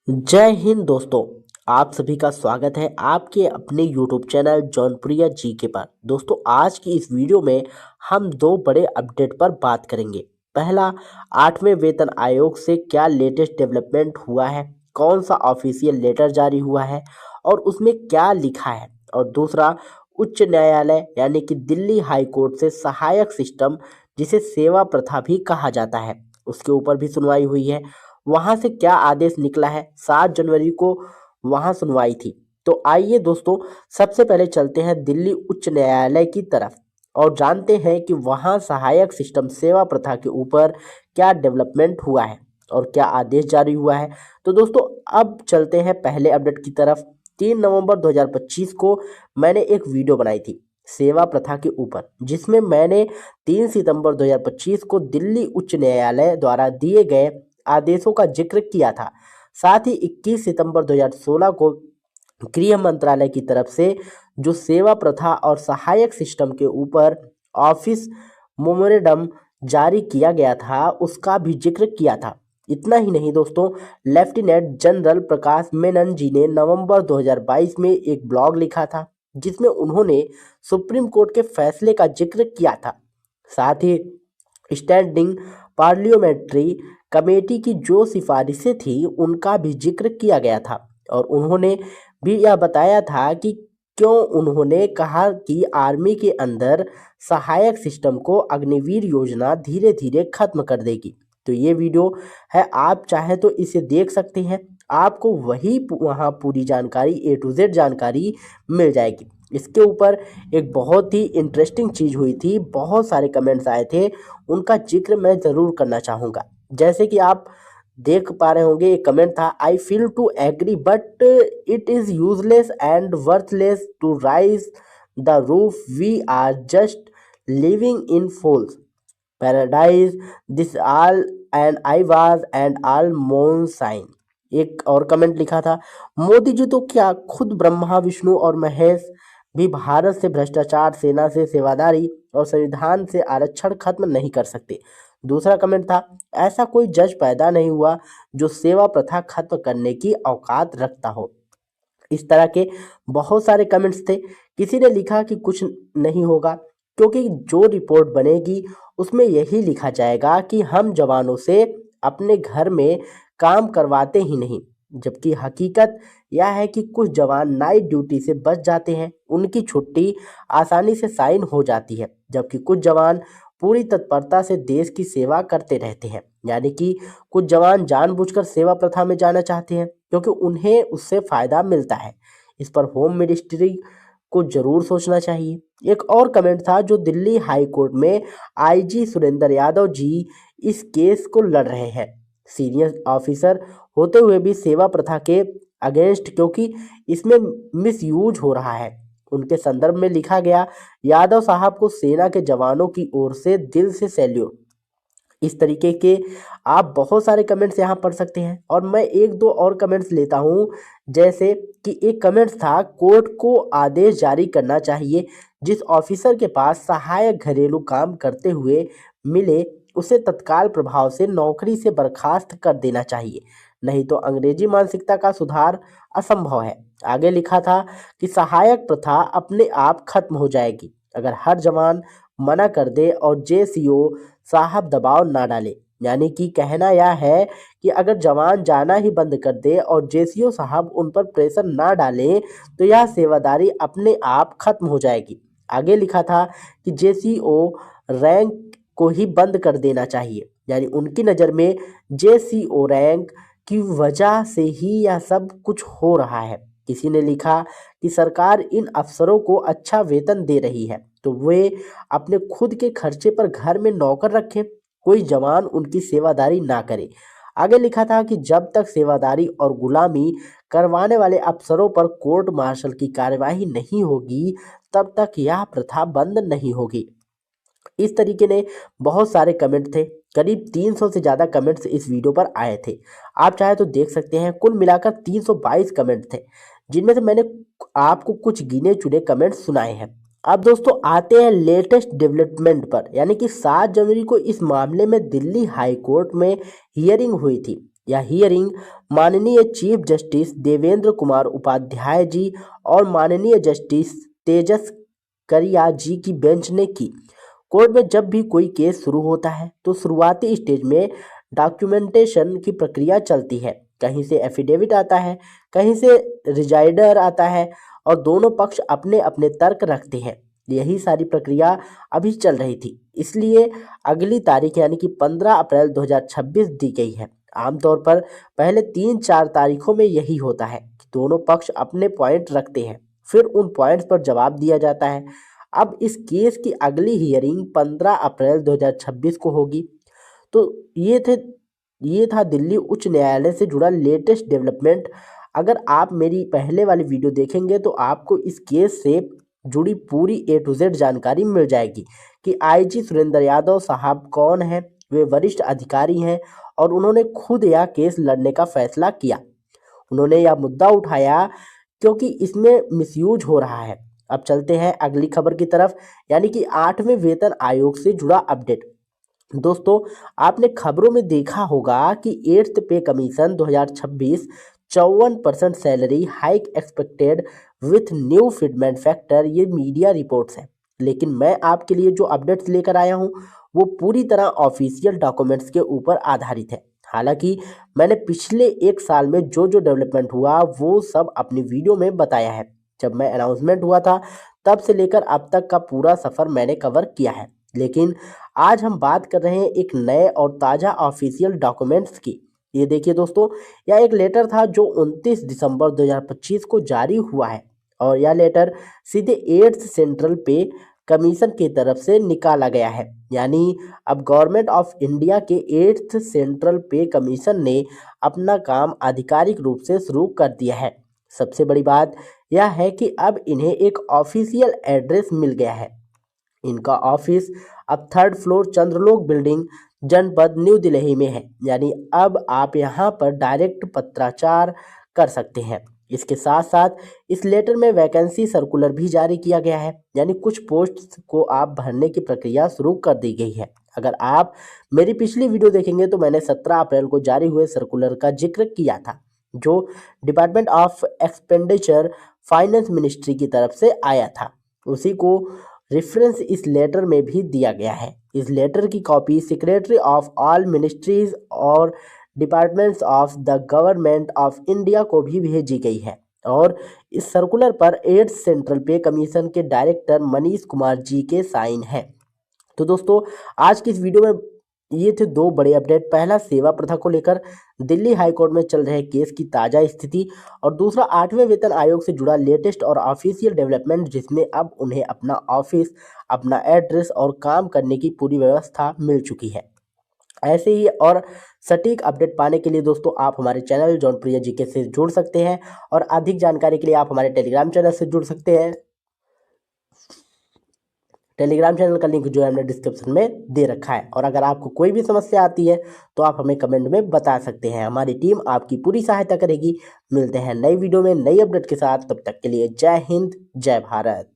जय हिंद दोस्तों। आप सभी का स्वागत है आपके अपने YouTube चैनल जौनपुरिया जी के पर। दोस्तों, आज की इस वीडियो में हम दो बड़े अपडेट पर बात करेंगे। पहला, 8वें वेतन आयोग से क्या लेटेस्ट डेवलपमेंट हुआ है, कौन सा ऑफिशियल लेटर जारी हुआ है और उसमें क्या लिखा है। और दूसरा, उच्च न्यायालय यानी कि दिल्ली हाई कोर्ट से सहायक सिस्टम, जिसे सेवा प्रथा भी कहा जाता है, उसके ऊपर भी सुनवाई हुई है। वहां से क्या आदेश निकला है, 7 जनवरी को वहां सुनवाई थी। तो आइए दोस्तों, सबसे पहले चलते हैं दिल्ली उच्च न्यायालय की तरफ और जानते हैं कि वहां सहायक सिस्टम सेवा प्रथा के ऊपर क्या डेवलपमेंट हुआ है और क्या आदेश जारी हुआ है। तो दोस्तों, अब चलते हैं पहले अपडेट की तरफ। 3 नवंबर 2025 को मैंने एक वीडियो बनाई थी सेवा प्रथा के ऊपर, जिसमें मैंने 3 सितंबर 2025 को दिल्ली उच्च न्यायालय द्वारा दिए गए आदेशों का जिक्र किया था। साथ ही 21 सितंबर 2016 को गृह मंत्रालय की तरफ से जो सेवा प्रथा और सहायक सिस्टम के ऊपर ऑफिस मेमोरेंडम जारी किया गया था, उसका भी जिक्र किया था। इतना ही नहीं दोस्तों, लेफ्टिनेंट जनरल प्रकाश मेनन जी ने नवंबर 2022 में एक ब्लॉग लिखा था, जिसमें उन्होंने सुप्रीम कोर्ट के फैसले का जिक्र किया था। साथ ही स्टैंडिंग पार्लियामेंट्री कमेटी की जो सिफारिशें थी, उनका भी जिक्र किया गया था और उन्होंने भी यह बताया था कि क्यों उन्होंने कहा कि आर्मी के अंदर सहायक सिस्टम को अग्निवीर योजना धीरे धीरे खत्म कर देगी। तो ये वीडियो है, आप चाहे तो इसे देख सकते हैं, आपको वही वहाँ पूरी जानकारी A to Z जानकारी मिल जाएगी। इसके ऊपर एक बहुत ही इंटरेस्टिंग चीज़ हुई थी, बहुत सारे कमेंट्स आए थे, उनका जिक्र मैं ज़रूर करना चाहूँगा। जैसे कि आप देख पा रहे होंगे, एक कमेंट था, I feel to agree but it is useless and worthless to raise the roof, we are just living in false paradise this all and I was and all moan sign. एक और comment लिखा था, मोदी जी तो क्या खुद ब्रह्मा विष्णु और महेश भी भारत से भ्रष्टाचार, सेना से सेवादारी और संविधान से आरक्षण खत्म नहीं कर सकते। दूसरा कमेंट था, ऐसा कोई जज पैदा नहीं हुआ जो सेवा प्रथा खत्म करने की औकात रखता हो। इस तरह के बहुत सारे कमेंट्स थे। किसी ने लिखा कि कुछ नहीं होगा, क्योंकि जो रिपोर्ट बनेगी उसमें यही लिखा जाएगा कि हम जवानों से अपने घर में काम करवाते ही नहीं। जबकि हकीकत यह है कि कुछ जवान नाइट ड्यूटी से बच जाते हैं, उनकी छुट्टी आसानी से साइन हो जाती है, जबकि कुछ जवान पूरी तत्परता से देश की सेवा करते रहते हैं। यानी कि कुछ जवान जानबूझकर सेवा प्रथा में जाना चाहते हैं क्योंकि उन्हें उससे फायदा मिलता है। इस पर होम मिनिस्ट्री को जरूर सोचना चाहिए। एक और कमेंट था, जो दिल्ली हाई कोर्ट में IG सुरेंद्र यादव जी इस केस को लड़ रहे हैं, सीनियर ऑफिसर होते हुए भी सेवा प्रथा के अगेंस्ट, क्योंकि इसमें मिसयूज हो रहा है। उनके संदर्भ में लिखा गया, यादव साहब को सेना के जवानों की ओर से दिल से सैल्यूट। इस तरीके के आप बहुत सारे कमेंट्स यहाँ पढ़ सकते हैं और मैं एक दो और कमेंट्स लेता हूँ। जैसे कि एक कमेंट्स था, कोर्ट को आदेश जारी करना चाहिए, जिस ऑफिसर के पास सहायक घरेलू काम करते हुए मिले उसे तत्काल प्रभाव से नौकरी से बर्खास्त कर देना चाहिए, नहीं तो अंग्रेजी मानसिकता का सुधार असंभव है। आगे लिखा था कि सहायक प्रथा अपने आप खत्म हो जाएगी अगर हर जवान मना कर दे और JCO साहब दबाव ना डाले। यानी कि कहना यह है कि अगर जवान जाना ही बंद कर दे और JCO साहब उन पर प्रेशर ना डालें तो यह सेवादारी अपने आप खत्म हो जाएगी। आगे लिखा था कि JCO रैंक को ही बंद कर देना चाहिए, यानी उनकी नज़र में JCO रैंक की वजह से ही यह सब कुछ हो रहा है। किसी ने लिखा कि सरकार इन अफसरों को अच्छा वेतन दे रही है तो वे अपने खुद के खर्चे पर घर में नौकर रखें, कोई जवान उनकी सेवादारी ना करे। आगे लिखा था कि जब तक सेवादारी और गुलामी करवाने वाले अफसरों पर कोर्ट मार्शल की कार्यवाही नहीं होगी, तब तक यह प्रथा बंद नहीं होगी। इस तरीके ने बहुत सारे कमेंट थे, करीब 300 से ज़्यादा कमेंट्स इस वीडियो पर आए थे। आप चाहे तो देख सकते हैं, कुल मिलाकर 322 कमेंट थे, जिनमें से मैंने आपको कुछ गिने चुने कमेंट्स सुनाए हैं। अब दोस्तों आते हैं लेटेस्ट डेवलपमेंट पर, यानी कि 7 जनवरी को इस मामले में दिल्ली हाई कोर्ट में हियरिंग हुई थी। यह हियरिंग माननीय चीफ जस्टिस देवेंद्र कुमार उपाध्याय जी और माननीय जस्टिस तेजस करिया जी की बेंच ने की। कोर्ट में जब भी कोई केस शुरू होता है तो शुरुआती स्टेज में डॉक्यूमेंटेशन की प्रक्रिया चलती है। कहीं से एफिडेविट आता है, कहीं से रिजाइडर आता है और दोनों पक्ष अपने अपने तर्क रखते हैं। यही सारी प्रक्रिया अभी चल रही थी, इसलिए अगली तारीख यानी कि 15 अप्रैल 2026 दी गई है। आमतौर पर पहले 3-4 तारीखों में यही होता है कि दोनों पक्ष अपने पॉइंट रखते हैं, फिर उन पॉइंट्स पर जवाब दिया जाता है। अब इस केस की अगली हियरिंग 15 अप्रैल 2026 को होगी। तो ये था दिल्ली उच्च न्यायालय से जुड़ा लेटेस्ट डेवलपमेंट। अगर आप मेरी पहले वाली वीडियो देखेंगे तो आपको इस केस से जुड़ी पूरी A to Z जानकारी मिल जाएगी कि IG सुरेंद्र यादव साहब कौन हैं। वे वरिष्ठ अधिकारी हैं और उन्होंने खुद यह केस लड़ने का फैसला किया। उन्होंने यह मुद्दा उठाया क्योंकि इसमें मिसयूज हो रहा है। अब चलते हैं अगली खबर की तरफ, यानी कि 8वें वेतन आयोग से जुड़ा अपडेट। दोस्तों, आपने खबरों में देखा होगा कि 8th पे commission 2026 54% salary hike expected with new fitment factor, ये मीडिया रिपोर्ट्स हैं। लेकिन मैं आपके लिए जो अपडेट्स लेकर आया हूँ वो पूरी तरह ऑफिशियल डॉक्यूमेंट्स के ऊपर आधारित है। हालांकि मैंने पिछले 1 साल में जो जो डेवलपमेंट हुआ वो सब अपनी वीडियो में बताया है। जब मैं अनाउंसमेंट हुआ था तब से लेकर अब तक का पूरा सफ़र मैंने कवर किया है। लेकिन आज हम बात कर रहे हैं एक नए और ताज़ा ऑफिशियल डॉक्यूमेंट्स की। ये देखिए दोस्तों, यह एक लेटर था जो 29 दिसंबर 2025 को जारी हुआ है और यह लेटर सीधे 8th सेंट्रल पे कमीशन की तरफ से निकाला गया है। यानी अब गवर्नमेंट ऑफ इंडिया के 8th सेंट्रल पे कमीशन ने अपना काम आधिकारिक रूप से शुरू कर दिया है। सबसे बड़ी बात यह है कि अब इन्हें एक ऑफिशियल एड्रेस मिल गया है। इनका ऑफिस अब 3rd फ्लोर चंद्रलोक बिल्डिंग, जनपद न्यू दिल्ली में है। यानी अब आप यहां पर डायरेक्ट पत्राचार कर सकते हैं। इसके साथ साथ इस लेटर में वैकेंसी सर्कुलर भी जारी किया गया है, यानी कुछ पोस्ट को आप भरने की प्रक्रिया शुरू कर दी गई है। अगर आप मेरी पिछली वीडियो देखेंगे तो मैंने 17 अप्रैल को जारी हुए सर्कुलर का जिक्र किया था, जो department of expenditure finance ministry की तरफ से आया था। उसी को रेफरेंस इस लेटर में भी दिया गया है। इस लेटर की copy secretary of all ministries और departments of the government of India को भी भेजी गई है और इस सर्कुलर पर 8th सेंट्रल पे कमीशन के डायरेक्टर मनीष कुमार जी के साइन हैं। तो दोस्तों, आज की इस वीडियो में ये थे 2 बड़े अपडेट। पहला, सेवा प्रथा को लेकर दिल्ली हाई कोर्ट में चल रहे केस की ताज़ा स्थिति, और दूसरा 8वें वेतन आयोग से जुड़ा लेटेस्ट और ऑफिशियल डेवलपमेंट, जिसमें अब उन्हें अपना ऑफिस, अपना एड्रेस और काम करने की पूरी व्यवस्था मिल चुकी है। ऐसे ही और सटीक अपडेट पाने के लिए दोस्तों आप हमारे चैनल जौनप्रिया जीके से जुड़ सकते हैं और अधिक जानकारी के लिए आप हमारे टेलीग्राम चैनल से जुड़ सकते हैं। टेलीग्राम चैनल का लिंक जो है हमने डिस्क्रिप्शन में दे रखा है। और अगर आपको कोई भी समस्या आती है तो आप हमें कमेंट में बता सकते हैं। हमारी टीम आपकी पूरी सहायता करेगी। मिलते हैं नई वीडियो में नई अपडेट के साथ, तब तक के लिए जय हिंद, जय भारत।